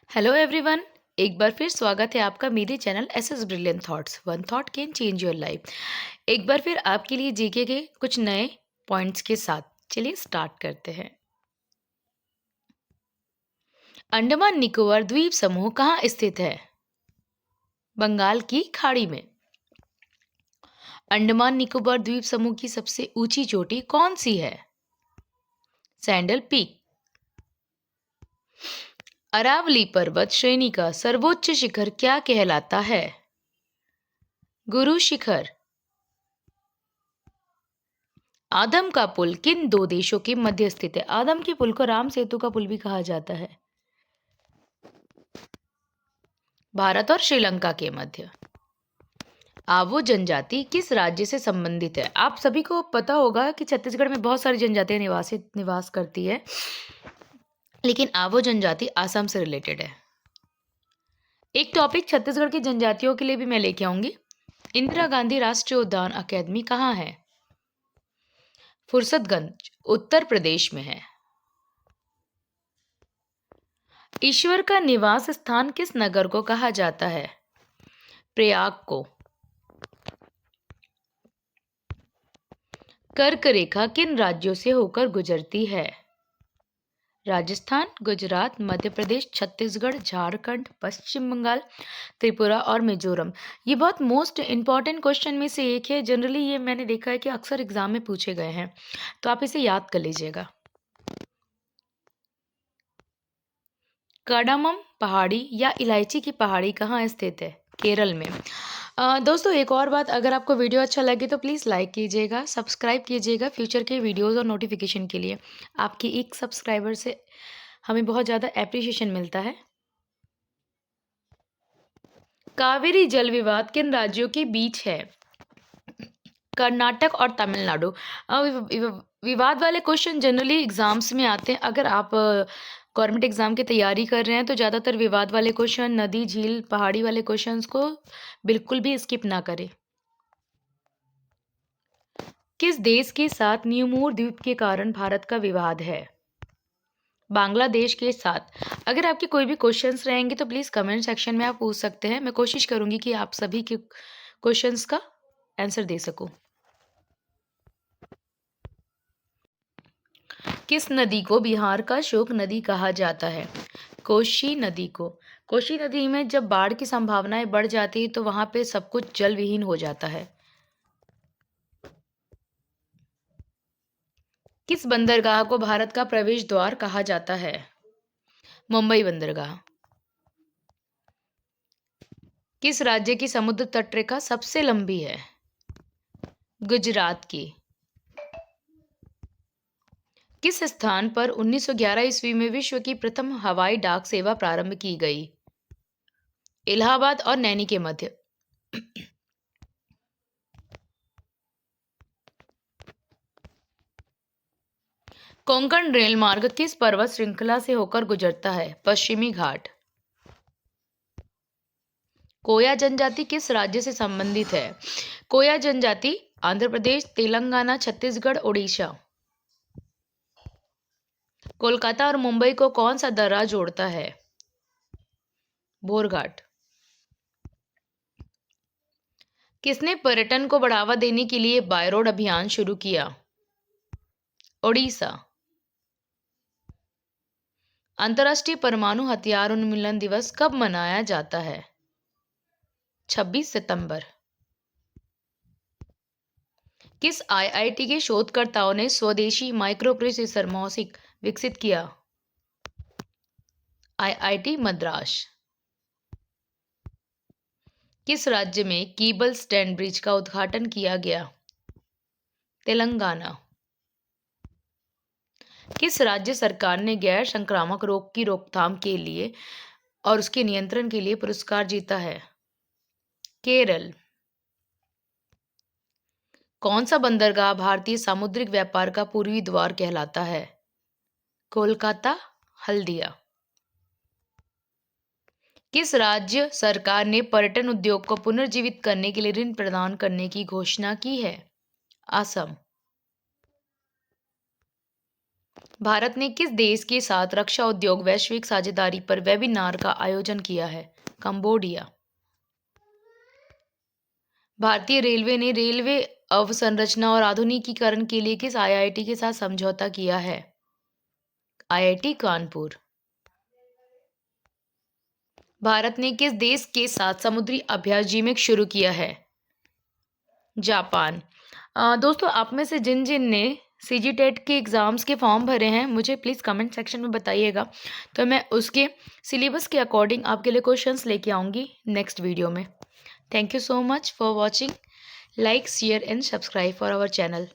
Hello everyone. एक बार फिर स्वागत है आपका मेरे channel SS brilliant thoughts. One thought can change your life. एक बार फिर आपके लिए जीके के कुछ नए पॉइंट्स के साथ चलिए स्टार्ट करते हैं। अंडमान निकोबार द्वीप समूह कहाँ स्थित है? बंगाल की खाड़ी में। अंडमान निकोबार द्वीप समूह की सबसे ऊंची चोटी कौन सी है? Sandal peak. अरावली पर्वत श्रेणी का सर्वोच्च शिखर क्या कहलाता है? गुरु शिखर। आदम का पुल किन दो देशों के मध्य स्थित है? आदम के पुल को राम सेतु का पुल भी कहा जाता है। भारत और श्रीलंका के मध्य। आवो जनजाति किस राज्य से संबंधित है? आप सभी को पता होगा कि छत्तीसगढ़ में बहुत सारी जनजातियां निवास करती है, लेकिन आवो जनजाति आसाम से रिलेटेड है। एक टॉपिक छत्तीसगढ़ की जनजातियों के लिए भी मैं लेके आऊंगी। इंदिरा गांधी राष्ट्रीय उद्यान अकेडमी कहाँ है? फुर्सतगंज, उत्तर प्रदेश में है। ईश्वर का निवास स्थान किस नगर को कहा जाता है? प्रयाग को। कर्क रेखा किन राज्यों से होकर गुजरती है? राजस्थान, गुजरात, मध्य प्रदेश, छत्तीसगढ़, झारखंड, पश्चिम बंगाल, त्रिपुरा और मिजोरम। ये बहुत मोस्ट इंपॉर्टेंट क्वेश्चन में से एक है। जनरली ये मैंने देखा है कि अक्सर एग्जाम में पूछे गए हैं, तो आप इसे याद कर लीजिएगा। कार्डामम पहाड़ी या इलायची की पहाड़ी कहाँ स्थित है? केरल में। दोस्तों, एक और बात, अगर आपको वीडियो अच्छा लगे तो प्लीज़ लाइक कीजिएगा, सब्सक्राइब कीजिएगा फ्यूचर के वीडियोस और नोटिफिकेशन के लिए। आपकी एक सब्सक्राइबर से हमें बहुत ज़्यादा एप्रिशिएशन मिलता है। कावेरी जल विवाद किन राज्यों के बीच है? कर्नाटक और तमिलनाडु। विवाद वाले क्वेश्चन जनरली एग्जाम्स में आते हैं। अगर आप गवर्नमेंट एग्जाम की तैयारी कर रहे हैं तो ज़्यादातर विवाद वाले क्वेश्चन, नदी, झील, पहाड़ी वाले क्वेश्चंस को बिल्कुल भी स्किप ना करें। किस देश के साथ न्यूमोर द्वीप के कारण भारत का विवाद है? बांग्लादेश के साथ। अगर आपके कोई भी क्वेश्चंस रहेंगे तो प्लीज़ कमेंट सेक्शन में आप पूछ सकते हैं। मैं कोशिश करूंगी कि आप सभी के क्वेश्चंस का आंसर दे सकूं। किस नदी को बिहार का शोक नदी कहा जाता है? कोसी नदी को। कोसी नदी में जब बाढ़ की संभावनाएं बढ़ जाती है तो वहां पे सब कुछ जल विहीन हो जाता है। किस बंदरगाह को भारत का प्रवेश द्वार कहा जाता है? मुंबई बंदरगाह। किस राज्य की समुद्र तटरेखा सबसे लंबी है? गुजरात की। किस स्थान पर 1911 ईस्वी में विश्व की प्रथम हवाई डाक सेवा प्रारंभ की गई? इलाहाबाद और नैनी के मध्य। कोंकण रेल मार्ग किस पर्वत श्रृंखला से होकर गुजरता है? पश्चिमी घाट। कोया जनजाति किस राज्य से संबंधित है? कोया जनजाति आंध्र प्रदेश, तेलंगाना, छत्तीसगढ़, ओडिशा। कोलकाता और मुंबई को कौन सा दर्रा जोड़ता है? बोरघाट। किसने पर्यटन को बढ़ावा देने के लिए बाय रोड अभियान शुरू किया? ओडिशा। अंतर्राष्ट्रीय परमाणु हथियार उन्मूलन दिवस कब मनाया जाता है? 26 सितंबर। किस आईआईटी के शोधकर्ताओं ने स्वदेशी माइक्रोप्रोसेसर मॉसिक विकसित किया? आईआईटी मद्रास। किस राज्य में कीबल स्टैंड ब्रिज का उद्घाटन किया गया? तेलंगाना। किस राज्य सरकार ने गैर संक्रामक रोग की रोकथाम के लिए और उसके नियंत्रण के लिए पुरस्कार जीता है? केरल। कौन सा बंदरगाह भारतीय सामुद्रिक व्यापार का पूर्वी द्वार कहलाता है? कोलकाता, हल्दिया। किस राज्य सरकार ने पर्यटन उद्योग को पुनर्जीवित करने के लिए ऋण प्रदान करने की घोषणा की है? असम। भारत ने किस देश के साथ रक्षा उद्योग वैश्विक साझेदारी पर वेबिनार का आयोजन किया है? कंबोडिया। भारतीय रेलवे ने रेलवे अवसंरचना और आधुनिकीकरण के लिए किस आईआईटी के साथ समझौता किया है? आईआईटी कानपुर। भारत ने किस देश के साथ समुद्री अभ्यास जिमिक शुरू किया है? जापान। दोस्तों, आप में से जिन जिन ने सीजी टेट के एग्ज़ाम्स के फॉर्म भरे हैं, मुझे प्लीज़ कमेंट सेक्शन में बताइएगा, तो मैं उसके सिलेबस के अकॉर्डिंग आपके लिए क्वेश्चंस लेके आऊँगी नेक्स्ट वीडियो में। Thank you so much for watching. Like, share and subscribe for our channel.